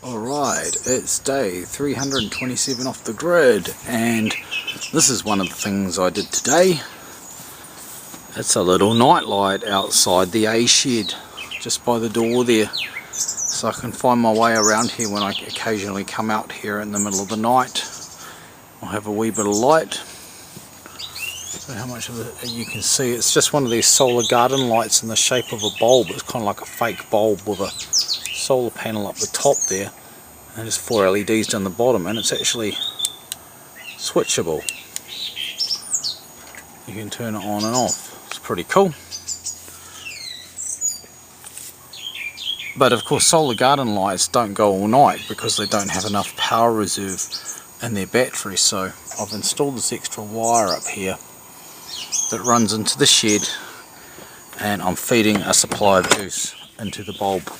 Alright, it's day 327 off the grid, and this is one of the things I did today. It's a little night light outside the A shed, just by the door there, so I can find my way around here when I occasionally come out here in the middle of the night. I'll have a wee bit of light. So how much of it you can see, it's just one of these solar garden lights in the shape of a bulb. It's kind of like a fake bulb with a solar panel up the top there, and just 4 LEDs down the bottom, and it's actually switchable. You can turn it on and off. It's pretty cool. But of course solar garden lights don't go all night because they don't have enough power reserve in their battery, so I've installed this extra wire up here that runs into the shed, and I'm feeding a supply of juice into the bulb.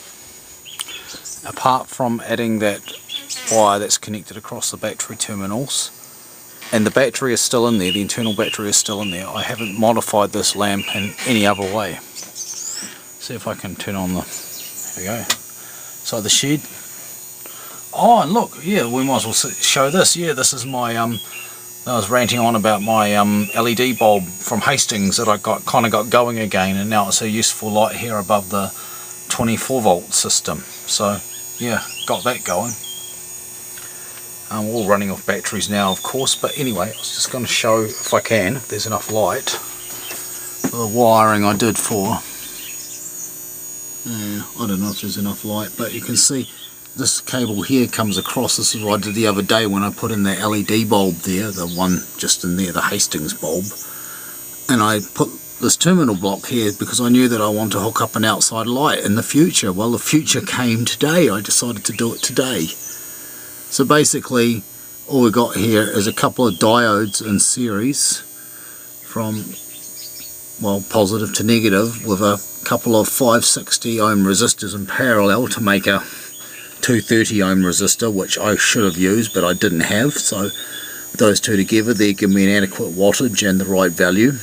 Apart from adding that wire that's connected across the battery terminals, and the battery is still in there, the internal battery is still in there, I haven't modified this lamp in any other way. See if I can turn on the, here we go, inside the shed. Oh, and look, yeah, we might as well show this. Yeah, this is my, I was ranting on about my LED bulb from Hastings that I kind of got going again, and now it's a useful light here above the 24 volt system. So yeah, got that going. We're all running off batteries now, of course, but anyway, I was just going to show, if I can, if there's enough light, for the wiring I did for, I don't know if there's enough light, but you can see this cable here comes across. This is what I did the other day when I put in the LED bulb there, the one just in there, the Hastings bulb, and I put this terminal block here because I knew that I want to hook up an outside light in the future. Well, the future came today. I decided to do it today. So basically all we got here is a couple of diodes in series from, well, positive to negative, with a couple of 560 ohm resistors in parallel to make a 230 ohm resistor, which I should have used but I didn't have. So those two together, they give me an adequate wattage and the right value,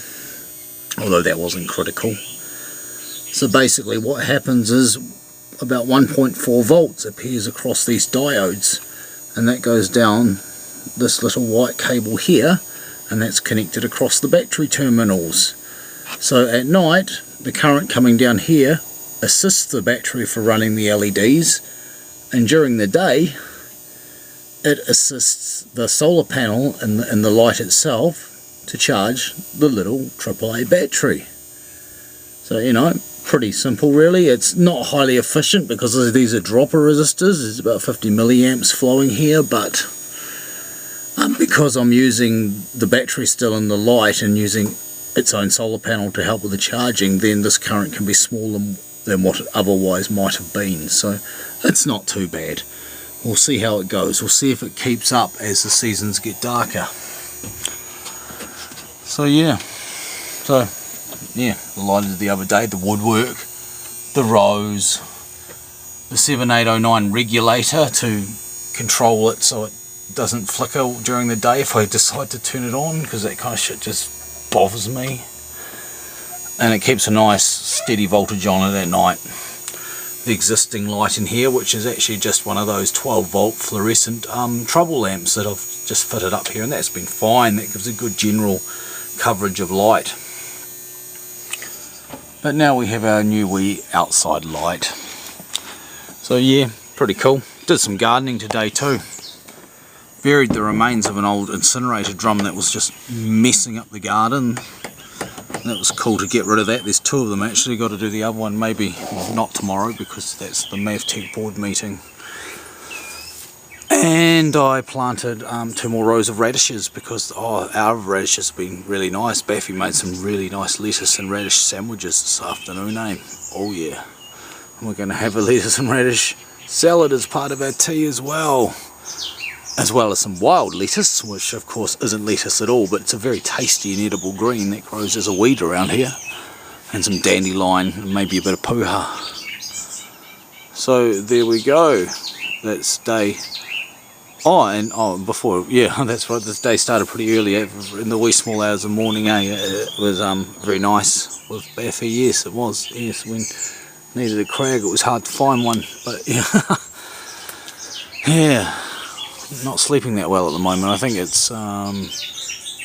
although that wasn't critical. So basically what happens is about 1.4 volts appears across these diodes, and that goes down this little white cable here, and that's connected across the battery terminals. So at night the current coming down here assists the battery for running the LEDs, and during the day it assists the solar panel and the light itself to charge the little AAA battery. So, you know, pretty simple really. It's not highly efficient because these are dropper resistors. There's about 50 milliamps flowing here, but because I'm using the battery still in the light and using its own solar panel to help with the charging, then this current can be smaller than what it otherwise might have been. So it's not too bad. We'll see how it goes. We'll see if it keeps up as the seasons get darker. So yeah, the light of the other day, the woodwork, the rose, the 7809 regulator to control it so it doesn't flicker during the day if I decide to turn it on, because that kind of shit just bothers me. And it keeps a nice steady voltage on it at night. The existing light in here, which is actually just one of those 12 volt fluorescent trouble lamps that I've just fitted up here, and that's been fine. That gives a good general coverage of light. But now we have our new wee outside light. So yeah, pretty cool. Did some gardening today too. Buried the remains of an old incinerator drum that was just messing up the garden. That was cool to get rid of that. There's two of them actually. Got to do the other one maybe, well, not tomorrow because that's the MavTech board meeting. And I planted 2 more rows of radishes because our radishes have been really nice. Baffy made some really nice lettuce and radish sandwiches this afternoon, eh? Oh yeah. And we're going to have a lettuce and radish salad as part of our tea as well as some wild lettuce, which of course isn't lettuce at all, but it's a very tasty and edible green that grows as a weed around here, and some dandelion and maybe a bit of puha. So there we go. That's day. Before, yeah, that's right, this day started pretty early in the wee small hours of the morning, eh? It was very nice with Baffy, yes it was, yes, when needed a crag it was hard to find one, but yeah. Yeah, not sleeping that well at the moment. I think it's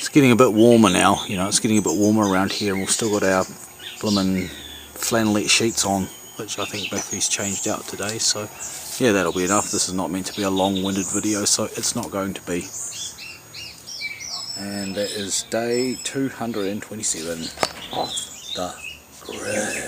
getting a bit warmer now. You know, it's getting a bit warmer around here, and we've still got our blimmin' flannelette sheets on, which I think Biffy's changed out today. So yeah, that'll be enough. This is not meant to be a long-winded video, so it's not going to be. And that is day 227 off the grid.